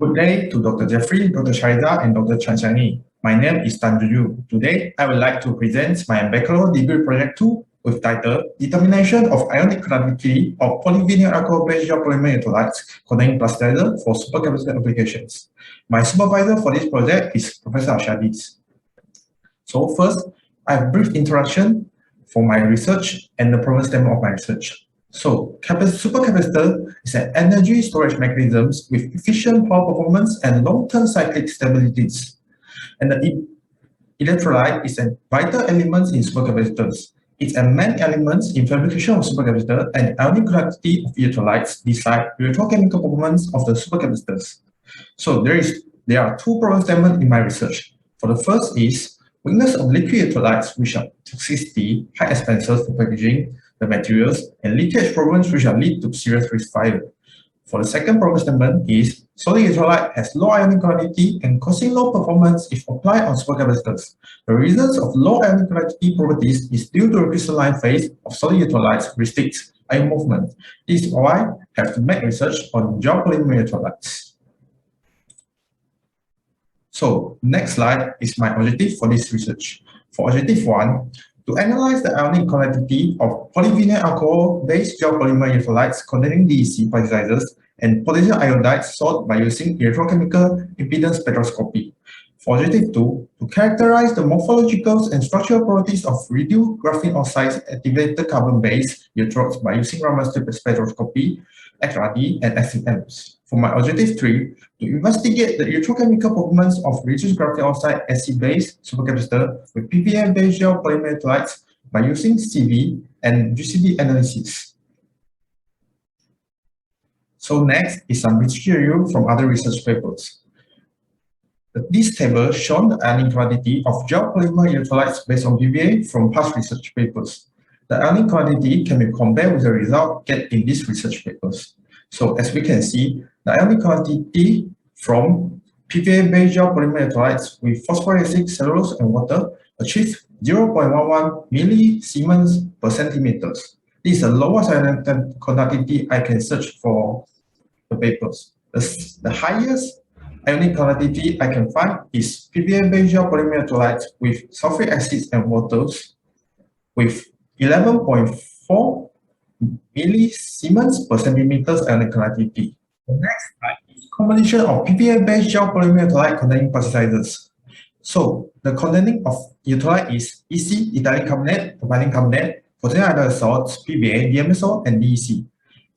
Good day to Dr. Jeffrey, Dr. Sharida, and Dr. Chanchani. My name is Tan Juju. Today, I would like to present my Bachelor Degree Project 2 with title Determination of Ionic Conductivity of Polyvinyl Alcohol-based gel polymer electrolytes containing plasticizer for supercapacitor applications. My supervisor for this project is Professor Ashadis. So first, I have a brief introduction for my research and the problem statement of my research. So, supercapacitor is an energy storage mechanism with efficient power performance and long-term cyclic stabilities. And the electrolyte is a vital element in supercapacitors. It's a main element in fabrication of supercapacitor, and ionic conductivity of electrolytes decide electrochemical performance of the supercapacitors. So there are two problem statements in my research. For the first is weakness of liquid electrolytes, which are toxicity, high expenses for packaging the materials, and leakage problems which are lead to serious risk fire. For the second problem statement is solid electrolyte has low ionic conductivity and causing low performance if applied on supercapacitors. The reasons of low ionic conductivity properties is due to the crystalline phase of solid electrolytes restricts ion movement. This is why I have to make research on gel polymer electrolytes. So next slide is my objective for this research. For objective 1, to analyze the ionic conductivity of polyvinyl alcohol-based gel polymer electrolytes containing DEC plasticizers and potassium iodide salt by using electrochemical impedance spectroscopy. For objective 2, to characterize the morphological and structural properties of reduced graphene oxides activated carbon-based electrodes by using Raman spectroscopy, XRD, and XMs. For my objective 3, to investigate the electrochemical performance of reduced graphene oxide acid-based supercapacitor with PVA-based gel polymer electrolytes by using CV and GCD analysis. So next is some research review from other research papers. This table shows the ionic conductivity of gel polymer electrolytes based on PVA from past research papers. The ionic conductivity can be compared with the result get in these research papers. So as we can see, the ionic conductivity from PVA-based gel polymer electrolytes with phosphoric acid, cellulose, and water achieves 0.11 millisiemens per centimeters. This is the lowest ionic conductivity I can search for the papers. The highest ionic conductivity I can find is PVA-based gel polymer electrolytes with sulfuric acids and waters with 11.4 millisiemens per centimeters ionic conductivity. The next slide is combination of PVA-based gel polymer electrolyte containing plasticizers. So the containing of electrolyte is EC, ethylene carbonate, propylene carbonate, potassium iodide salts, PVA, DMSO, and DEC.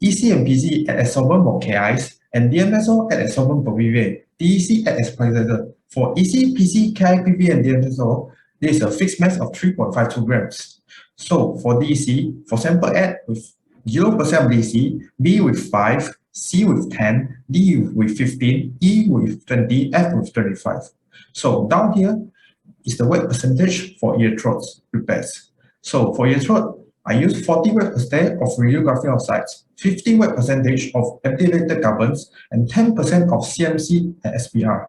EC and PC act as solvent for KIs, and DMSO act as solvent for PVA. DEC act as plasticizer. For EC, PC, KI, PVA, and DMSO, there is a fixed mass of 3.52 grams. So for DEC, for sample A with 0% of DEC, B with 5, C with 10, D with 15, E with 20, F with 25. So down here is the weight percentage for electrodes prepares. So for electrode, I use 40 weight percent of reduced graphene oxides, 50 weight percentage of activated carbons, and 10% of CMC and SPR.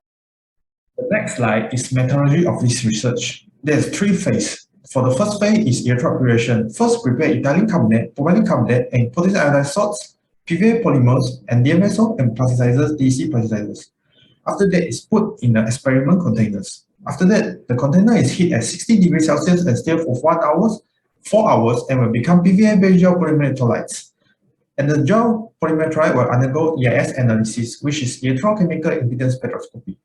The next slide is methodology of this research. There's 3 phases. For the first phase is electrode preparation. First, prepare ethylene carbonate, propylene carbonate, and potassium iodide salts, PVA polymers, and DMSO and plasticizers, DC plasticizers. After that, it's put in the experiment containers. After that, the container is heated at 60 degrees Celsius and stirred for 4 hours, and will become PVA-based gel polymer electrolytes. And the gel polymer electrolyte will undergo EIS analysis, which is electrochemical impedance spectroscopy.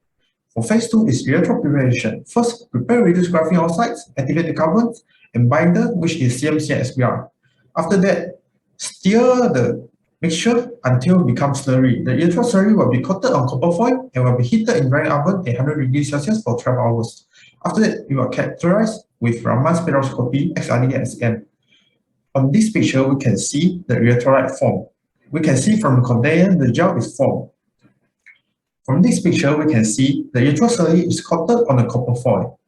For phase 2 is electrode preparation. First, prepare reduced graphene oxides, activate the carbons, and binder, which is CMC and SPR. After that, stir the mixture until it becomes slurry. The electrode slurry will be coated on copper foil and will be heated in drying oven at 100 degrees Celsius for 12 hours. After that, it will characterize with Raman spectroscopy, XRD, and SEM. On this picture, we can see the electrolyte form. We can see from the container the gel is formed. From this picture, we can see the electrode slurry is coated on a copper foil.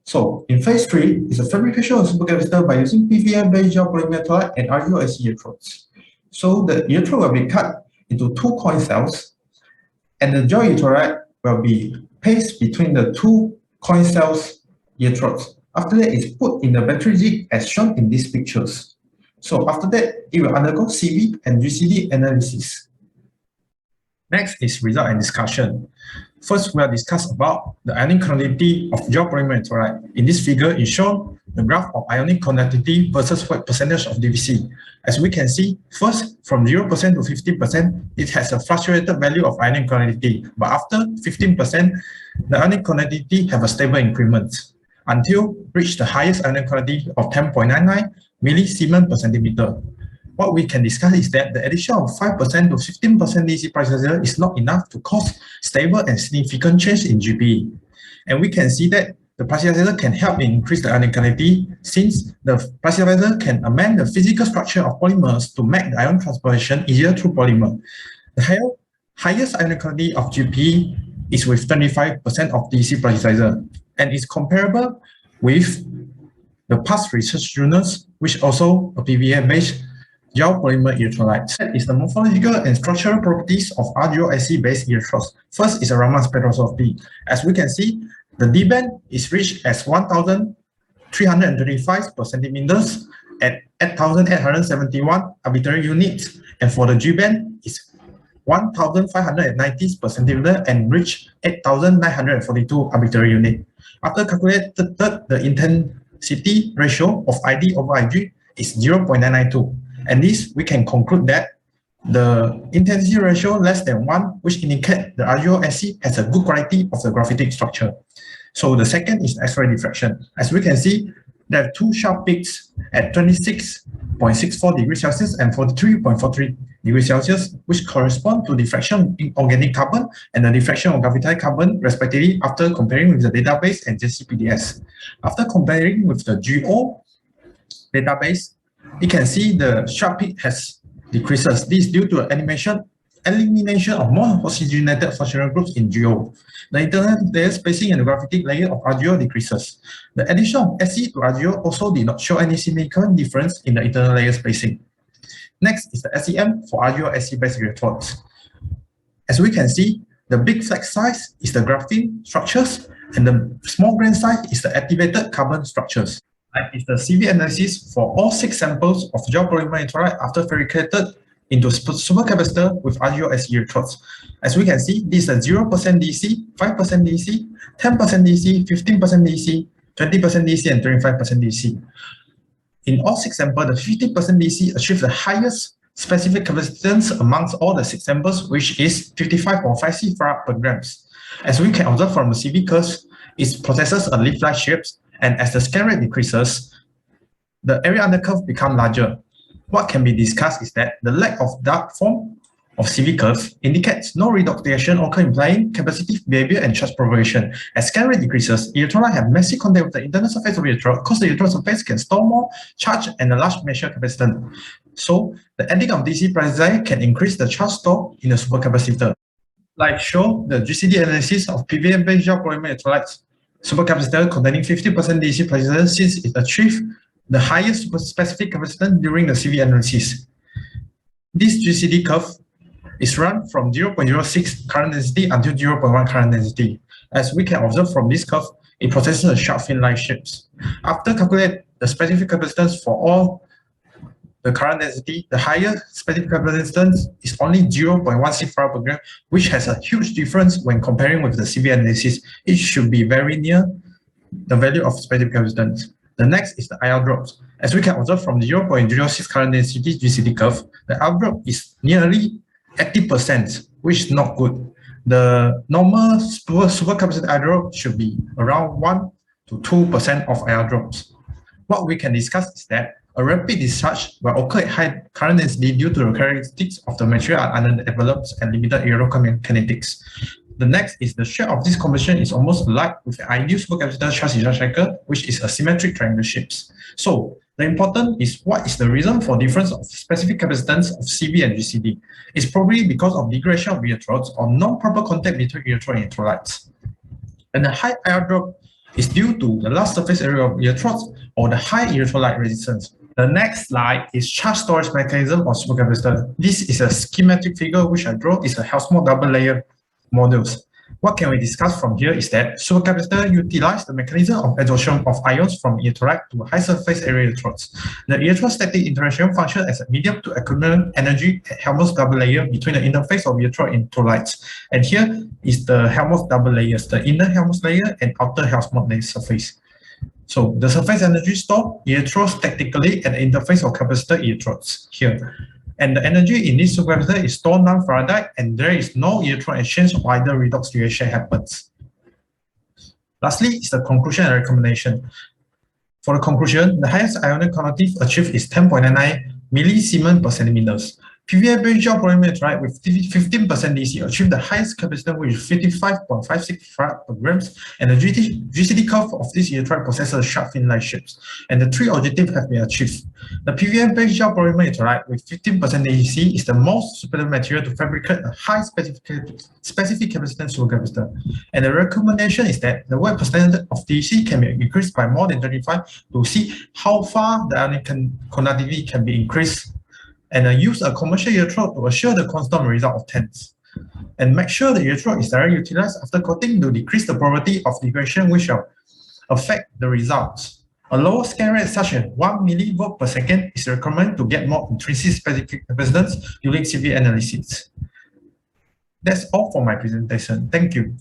So in phase 3 is a fabrication of supercapacitor by using PVA-based gel polymer electrolyte and RGO-IC electrodes. So the electrode will be cut into 2 coin cells, and the gel electrolyte will be placed between the 2 coin cells electrodes. After that, it's put in the battery jig as shown in these pictures. So after that, it will undergo CV and GCD analysis. Next is result and discussion. First, we'll discuss about the ionic conductivity of geopolymer electrolyte. In this figure, is shown the graph of ionic conductivity versus what percentage of DVC. As we can see, first, from 0% to 50%, it has a fluctuated value of ionic conductivity. But after 15%, the ionic conductivity have a stable increment until reach the highest ionic conductivity of 10.99 millisiemens per centimeter. What we can discuss is that the addition of 5% to 15% DC price riser is not enough to cause stable and significant change in GPE. And we can see that the price riser can help increase the ionic conductivity since the price riser can amend the physical structure of polymers to make the ion transportation easier through polymer. The highest ionic conductivity of GPE is with 25% of DC price riser and is comparable with the past research journals, which also a PVA-based geopolymer electrolytes. That is the morphological and structural properties of RGO-SE-based electrodes. First is a Raman spectroscopy. As we can see, the D band is reached as 1,325 per centimeters at 8,871 arbitrary units, and for the G band is 1,590 per centimeter and reach 8,942 arbitrary unit. After calculated, the intensity ratio of ID over IG is 0.992. And this, we can conclude that the intensity ratio less than 1, which indicates the RGO-SE has a good quality of the graphitic structure. So the second is X-ray diffraction. As we can see, there are two sharp peaks at 26.64 degrees Celsius and 43.43 degrees Celsius, which correspond to diffraction in organic carbon and the diffraction of graphite carbon, respectively, after comparing with the database and JCPDS. After comparing with the GO database, you can see the sharp peak has decreases. This is due to elimination of more oxygenated functional groups in GO. The internal layer spacing and the graphitic layer of RGO decreases. The addition of SE to RGO also did not show any significant difference in the internal layer spacing. Next is the SEM for RGO-SE-based electrodes. As we can see, the big flex size is the graphene structures and the small grain size is the activated carbon structures. Is the CV analysis for all 6 samples of geopolymer electrolyte after fabricated into supercapacitor with RGO-SE electrodes. As we can see, this is a 0% DC, 5% DC, 10% DC, 15% DC, 20% DC, and 25% DC. In all 6 samples, the 50% DC achieved the highest specific capacitance amongst all the 6 samples, which is 55.5 farad per grams. As we can observe from the CV curves, it possesses a leaf-like shapes, and as the scan rate decreases, the area under curve becomes larger. What can be discussed is that the lack of dark form of CV curves indicates no reduction occur, implying capacitive behavior and charge propagation. As scan rate decreases, electrolyte have massive contact with the internal surface of the electrode because the electrode surface can store more charge and a large measure capacitance. So the adding of DC price can increase the charge stored in the supercapacitor. Like show the GCD analysis of PVA-based geopolymer electrolytes supercapacitor containing 50% DC price since it achieved the highest specific capacitance during the CV analysis. This GCD curve is run from 0.06 current density until 0.1 current density. As we can observe from this curve, it possesses a sharp fin-like shapes. After calculating the specific capacitance for all the current density, the higher specific capacitance is only 0.16 farad per gram, which has a huge difference when comparing with the CV analysis. It should be very near the value of specific capacitance. The next is the IR drops. As we can observe from the 0.06 current density GCD curve, the IR drop is nearly 80%, which is not good. The normal supercapacitor IR drop should be around 1 to 2% of IR drops. What we can discuss is that a rapid discharge will occur at high current density due to the characteristics of the material are underdeveloped and limited aerokinetics. The next is the shape of this composition is almost alike with the ideal supercapacitor charge discharge cycle, which is a symmetric triangle shapes. So the important is what is the reason for difference of specific capacitance of CV and GCD. It's probably because of degradation of electrodes or non-proper contact between electrode and electrolytes. And the high IR drop is due to the large surface area of electrodes or the high electrolyte resistance. The next slide is charge storage mechanism of supercapacitor. This is a schematic figure which I draw. It's a Helsmore double layer models. What can we discuss from here is that supercapacitor utilize the mechanism of adsorption of ions from electrolyte to high surface area electrodes. The electrostatic interaction functions as a medium to accumulate energy at Helmholtz double layer between the interface of electrode and electrolytes. And here is the Helmholtz double layers, the inner Helmholtz layer and outer Helmholtz layer surface. So the surface energy stored electrostatically at the interface of capacitor electrodes here. And the energy in this supercapacitor is stored non-Faraday, and there is no electron exchange while the redox reaction happens. Lastly is the conclusion and recommendation. For the conclusion, the highest ionic quantity achieved is 10.99 millisiemens per centimeters. PVA-based gel polymer electrolyte with 15% DC achieved the highest capacitance, which is 55.56 farad per grams, and the GCD curve of this electrolyte possesses sharp fin-like shapes, and the three objectives have been achieved. The PVA-based gel polymer electrolyte with 15% DC is the most suitable material to fabricate a high specific capacitance supercapacitor, and the recommendation is that the weight percentage of DC can be increased by more than 25 to see how far the ionic conductivity can be increased, and use a commercial electrode to assure the constant result of tens. And make sure the electrode is directly utilized after coating to decrease the probability of degradation, which will affect the results. A lower scan rate such as 1 millivolt per second is recommended to get more intrinsic specific capacitance during CV analysis. That's all for my presentation. Thank you.